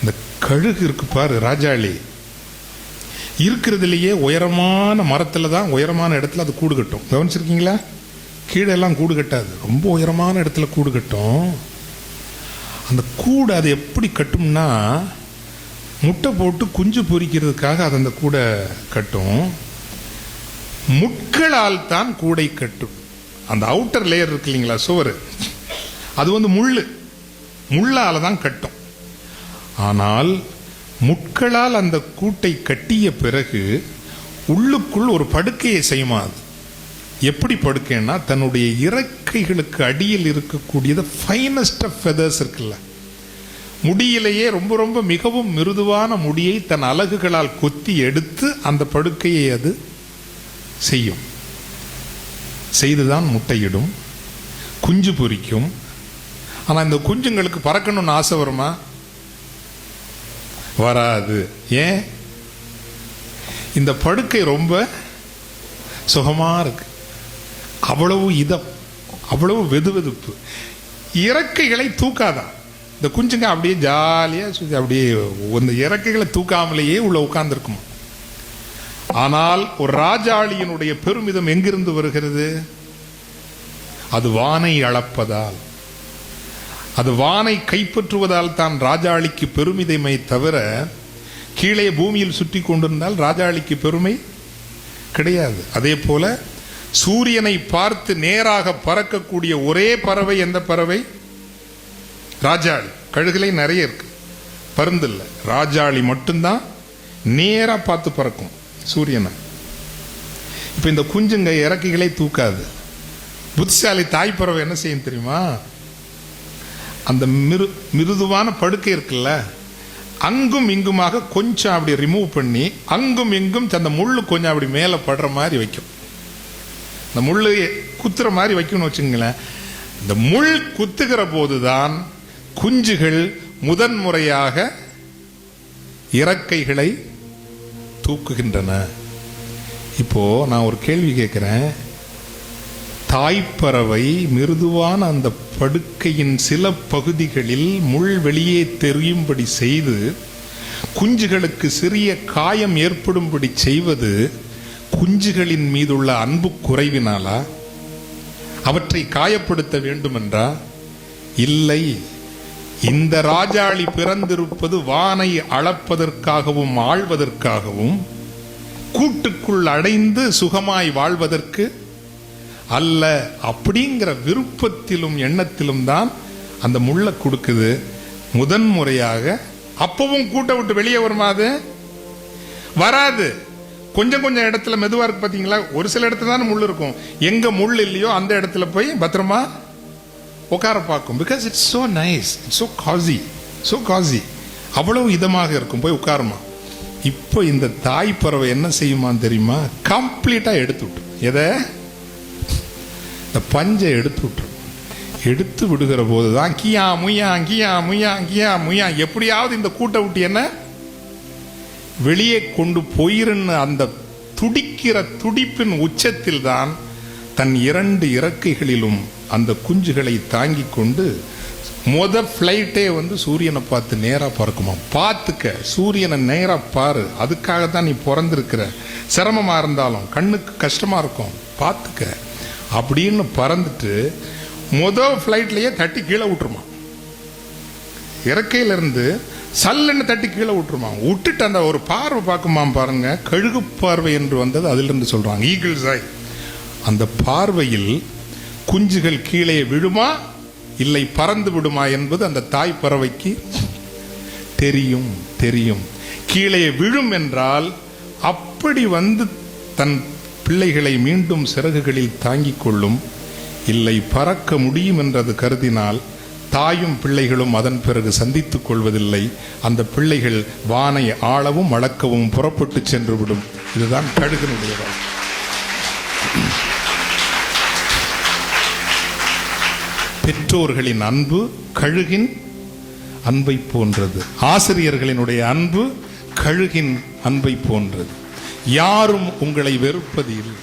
இந்த கழுகு இருக்கு பாரு, ராஜாளி, இருக்கிறதுலையே உயரமான மரத்துல தான், உயரமான இடத்துல அது கூடு கட்டும். கவனிச்சிருக்கீங்களா? கீழே எல்லாம் கூடு கட்டாது, ரொம்ப உயரமான இடத்துல கூடு கட்டும். அந்த கூடு அது எப்படி கட்டும்னா, முட்டை போட்டு குஞ்சு பொரிக்கிறதுக்காக அது அந்த கூடை கட்டும். முட்களால் தான் கூடை கட்டும். அந்த அவுட்டர் லேயர் இருக்கு இல்லைங்களா, சுவர், அது முள்ளால தான் கட்டும். ஆனால் முட்களால் அந்த கூட்டை கட்டிய பிறகு உள்ளுக்குள் ஒரு படுக்கையை செய்யுமா. அது எப்படி படுக்கைன்னா, தன்னுடைய இறக்கைகளுக்கு அடியில் இருக்கக்கூடியது ஃபைனஸ்ட் ஆஃப் ஃபெதர்ஸ் இருக்குல்ல, முடியிலேயே ரொம்ப ரொம்ப மிகவும் மிருதுவான முடியை தன் அலகுகளால் கொத்தி எடுத்து அந்த படுக்கையை அது செய்யும். செய்துதான் முட்டையிடும், குஞ்சு பொரிக்கும். ஆனால் இந்த குஞ்சுங்களுக்கு பறக்கணும்னு ஆசை வருமா? வராது. ஏன்? இந்த படுக்கை ரொம்ப சுகமா இருக்கு, அவ்வளவு இதம், அவ்வளவு வெதுவெதுப்பு. இறக்கைகளை தூக்காதான் இந்த குஞ்சுங்க, அப்படியே ஜாலியா அப்படியே இந்த இறக்கைகளை தூக்காமலேயே உள்ள உட்கார்ந்து இருக்கும். ஆனால் ஒரு ராஜாளியினுடைய பெருமிதம் எங்கிருந்து வருகிறது? அது வானை அளப்பதால், அது வானை கைப்பற்றுவதால் தான் ராஜாளிக்கு பெருமிதமை தவிர, கீழே பூமியில் சுற்றி கொண்டிருந்தால் ராஜாளிக்கு பெருமை கிடையாது. அதே போல சூரியனை பார்த்து நேராக பறக்கக்கூடிய ஒரே பறவை எந்த பறவை? ராஜாளி. கழுகுலை நிறைய இருக்கு, பருந்து இல்லை. ராஜாளி மட்டும்தான் நேரா பார்த்து பறக்கும் சூரியனை. இப்ப இந்த குஞ்சுங்க இறக்கைகளை தூக்காது. புத்திசாலி தாய் பறவை என்ன செய்யும் தெரியுமா? அந்த மிருதுவான படுக்கை இருக்குல்ல, அங்கும் இங்குமாக கொஞ்சம் அப்படி ரிமூவ் பண்ணி அங்கும் இங்கும் அந்த முள்ளு கொஞ்சம் அப்படி மேல படுற மாதிரி வைக்கும். இந்த முள்ளு குத்துற மாதிரி வைக்கணும்னு வச்சுங்களேன். இந்த முள் குத்துகிற போதுதான் குஞ்சுகள் முதன்முறையாக இறக்கைகளை தூக்குகின்றன. இப்போ நான் ஒரு கேள்வி கேட்கிறேன். தாய்ப்பறவை மிருதுவான அந்த படுக்கையின் சில பகுதிகளில் முள் வெளியே தெரியும்படி செய்து குஞ்சுகளுக்கு சிறிய காயம் ஏற்படும்படி செய்வது குஞ்சுகளின் மீதுள்ள அன்பு குறைவினாலா? அவற்றை காயப்படுத்த வேண்டுமென்றா? இல்லை. இந்த ராஜாளி பிறந்திருப்பது வானை அளப்பதற்காகவும் ஆள்வதற்காகவும், கூட்டுக்குள் அடைந்து சுகமாய் வாழ்வதற்கு அல்ல. அப்படிங்கிற விருப்பத்திலும் எண்ணத்திலும் தான் அந்த முள்ளை கொடுக்குது முதன்முறையாக. அப்பவும் கூட்டை விட்டு வெளியே வருமா? அது வராது. கொஞ்சம் கொஞ்சம் இடத்துல மெதுவா இருக்கு பாத்தீங்களா? ஒரு சில இடத்துல தான் முள் இருக்கும். எங்க முள் இல்லையோ அந்த இடத்துல போய் பத்திரமா உட்கார பார்க்கும். Because it's so nice, it's so cosy, so cosy. அவ்வளவு இதமாக இருக்கும், போய் உட்காருமா. இப்போ இந்த தாய் பறவை என்ன செய்யுமான்னு தெரியுமா? கம்ப்ளீட்டா எடுத்து விட்டு, எதை? இந்த பஞ்சை எடுத்து விட்டுரும். எடுத்து விடுகிற போதுதான் கியா முயா கியா முயா கியா முயா, எப்படியாவது இந்த கூட்டை விட்டு என்ன வெளியே கொண்டு போயிருன்னு அந்த துடிக்கிற துடிப்பின் உச்சத்தில் தான் தன் இரண்டு இறக்கைகளிலும் அந்த குஞ்சுகளை தாங்கி கொண்டு ஃபிளைட்டே சூரியனை பார்த்து நேரா பறக்குமா. பார்த்துக்க, சூரியனை நேரா பாரு, அதுக்காக தான் நீ பிறந்திருக்கிற. சிரமமா இருந்தாலும் கண்ணுக்கு கஷ்டமா இருக்கும், பார்த்துக்க அப்படின்னு பறந்துட்டு ஃபிளைட்லயே தட்டி கீழே விட்டுருமா. இறக்கையில இருந்து சல்லுன்னு தட்டி கீழே விட்டுருமா. விட்டுட்டு அந்த ஒரு பார்வை பார்க்குமா பாருங்க, கழுகு பார்வை என்று வந்தது அதிலிருந்து சொல்றாங்க, ஈகிள்ஸ் ஐ. அந்த பார்வையில் குஞ்சுகள் கீழே விழுமா இல்லை பறந்து விடுமா என்பது அந்த தாய் பறவைக்கு தெரியும். தெரியும் கீழே விழும் என்றால் அப்படி தன் பிள்ளைகளை மீண்டும் சிறகுகளில் தாங்கிக் கொள்ளும். இல்லை பறக்க முடியும் என்றது கருதினால் தாயும் பிள்ளைகளும் அதன் பிறகு சந்தித்துக் கொள்வதில்லை. அந்த பிள்ளைகள் வானை ஆளவும் அளக்கவும் புறப்பட்டு சென்று விடும். இதுதான் கழுகனுடைய வாழ்க்கை. பெற்றோர்களின் அன்பு கழுகின் அன்பை போன்றது. ஆசிரியர்களினுடைய அன்பு கழுகின் அன்பை போன்றது. யாரும் உங்களை வெறுப்பது இல்லை.